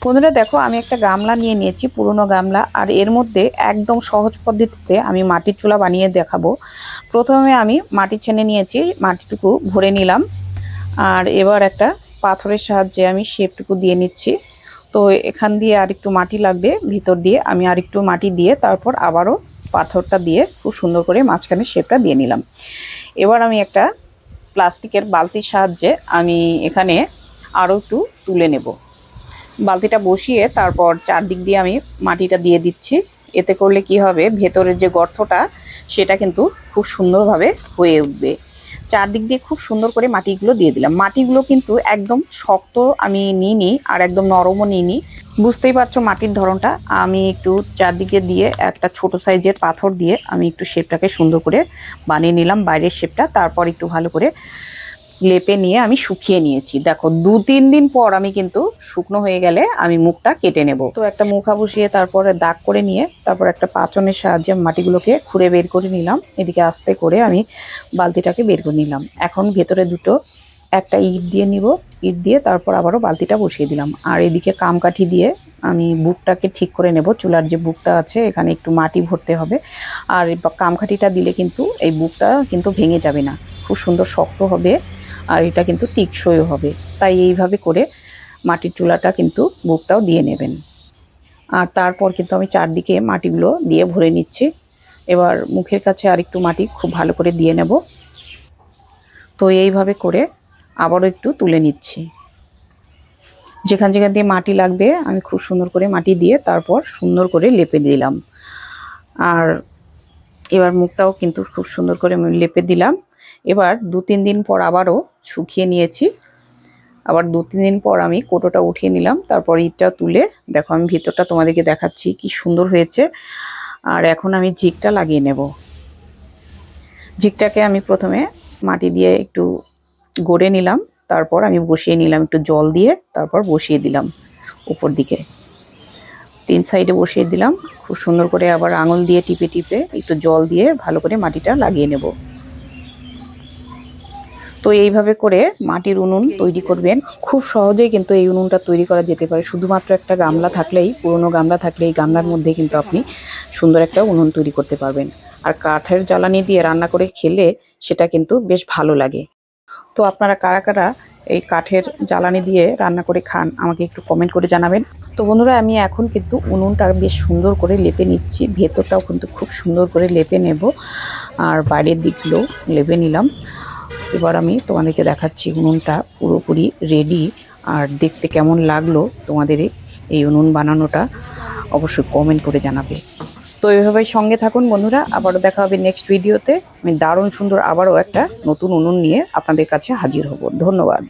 বন্ধুরা দেখো, আমি একটা গামলা নিয়ে নিয়েছি, পুরনো গামলা। আর এর মধ্যে একদম সহজ পদ্ধতিতে আমি মাটির চুলা বানিয়ে দেখাবো। প্রথমে আমি মাটি ছেনে নিয়েছি, মাটিটুকু ভরে নিলাম। আর এবার একটা পাথরের সাহায্যে আমি শেপটুকু দিয়ে নিচ্ছি। তো এখান দিয়ে আরেকটু মাটি লাগবে, ভিতর দিয়ে আমি আরেকটু মাটি দিয়ে তারপর আবারও পাথরটা দিয়ে খুব সুন্দর করে মাঝখানে শেপটা দিয়ে নিলাম। এবার আমি একটা প্লাস্টিকের বালতির সাহায্যে আমি এখানে আরও একটু তুলে নেব। বালতিটা বসিয়ে তারপর চারদিক দিয়ে আমি মাটিটা দিয়ে দিচ্ছি। এতে করলে কি হবে, ভেতরের যে গর্তটা সেটা কিন্তু খুব সুন্দরভাবে হয়ে উঠবে। চারদিক দিয়ে খুব সুন্দর করে মাটিগুলো দিয়ে দিলাম। মাটিগুলো কিন্তু একদম শক্ত আমি নিইনি আর একদম নরমও নিইনি। বুঝতেই পারছো মাটির ধরনটা। আমি একটু চারদিকে দিয়ে একটা ছোট সাইজের পাথর দিয়ে আমি একটু শেপটাকে সুন্দর করে বানিয়ে নিলাম, বাইরের শেপটা। তারপর একটু ভালো করে লেপে নিয়ে আমি শুকিয়ে নিয়েছি। দেখো 2-3 দিন পর আমি কিন্তু শুকনো হয়ে গেলে আমি মুখটা কেটে নেব। তো একটা মুখা বসিয়ে তারপরে দাগ করে নিয়ে তারপর একটা পাচনের সাহায্যে মাটিগুলোকে খুঁড়ে বের করে নিলাম। এদিকে আস্তে করে আমি বালতিটাকে বের করে নিলাম। এখন ভেতরে একটা ইট দিয়ে নিব। ইট দিয়ে তারপর আবারও বালতিটা বসিয়ে দিলাম। আর এদিকে কামকাঠি দিয়ে আমি বুকটাকে ঠিক করে নেব। চুলার যে বুকটা আছে এখানে একটু মাটি ভরতে হবে। আর কামকাঠিটা দিলে কিন্তু এই বুকটা কিন্তু ভেঙে যাবে না, খুব সুন্দর শক্ত হবে। আর এটা কিন্তু টিকসই হবে। তাই এইভাবে করে মাটির চুলাটা কিন্তু বুকটাও দিয়ে নেবেন। আর তারপর কিন্তু আমি চারদিকে মাটিগুলো দিয়ে ভরে নিচ্ছি। এবার মুখের কাছে আরেকটু মাটি খুব ভালো করে দিয়ে নেব। তো এইভাবে করে আবারও একটু তুলে নিচ্ছি। যেখান যেখান দিয়ে মাটি লাগবে আমি খুব সুন্দর করে মাটি দিয়ে তারপর সুন্দর করে লেপে দিলাম। আর এবার মুখটাও কিন্তু খুব সুন্দর করে লেপে দিলাম। এবার 2-3 দিন পর আবারও শুকিয়ে নিয়েছি। আবার 2-3 দিন পর আমি কোটোটা উঠিয়ে নিলাম। তারপর ইটটা তুলে দেখো আমি ভিতরটা তোমাদেরকে দেখাচ্ছি কি সুন্দর হয়েছে। আর এখন আমি ঝিকটা লাগিয়ে নেব। ঝিকটাকে আমি প্রথমে মাটি দিয়ে একটু গড়ে নিলাম। তারপর আমি বসিয়ে নিলাম একটু জল দিয়ে, তারপর বসিয়ে দিলাম উপর দিকে 3 সাইডে বসিয়ে দিলাম। খুব সুন্দর করে আবার আঙুল দিয়ে টিপে টিপে একটু জল দিয়ে ভালো করে মাটিটা লাগিয়ে নেব। তো এইভাবে করে মাটির উনুন তৈরি করবেন। খুব সহজেই কিন্তু এই উনুনটা তৈরি করা যেতে পারে। শুধুমাত্র একটা গামলা থাকলেই, পুরনো গামলা থাকলে এই গামলার মধ্যে কিন্তু আপনি সুন্দর একটা উনুন তৈরি করতে পারবেন। আর কাঠের জ্বালানি দিয়ে রান্না করে খেলে সেটা কিন্তু বেশ ভালো লাগে। তো আপনারা কারা কারা এই কাঠের জ্বালানি দিয়ে রান্না করে খান আমাকে একটু কমেন্ট করে জানাবেন। তো বন্ধুরা, আমি এখন কিন্তু উনুনটা বেশ সুন্দর করে লেপে নিচ্ছি। ভেতরটাও কিন্তু খুব সুন্দর করে লেপে নেব আর বাইরের দিকগুলো লেপে নিলাম। এবার আমি তোমাদেরকে দেখাচ্ছি উনুনটা পুরোপুরি রেডি। আর দেখতে কেমন লাগলো তোমাদের এই উনুন বানানোটা অবশ্যই কমেন্ট করে জানাবে। তো এইভাবেই সঙ্গে থাকুন বন্ধুরা। আবারও দেখা হবে নেক্সট ভিডিওতে। আমি দারুণ সুন্দর আবারও একটা নতুন উনুন নিয়ে আপনাদের কাছে হাজির হব। ধন্যবাদ।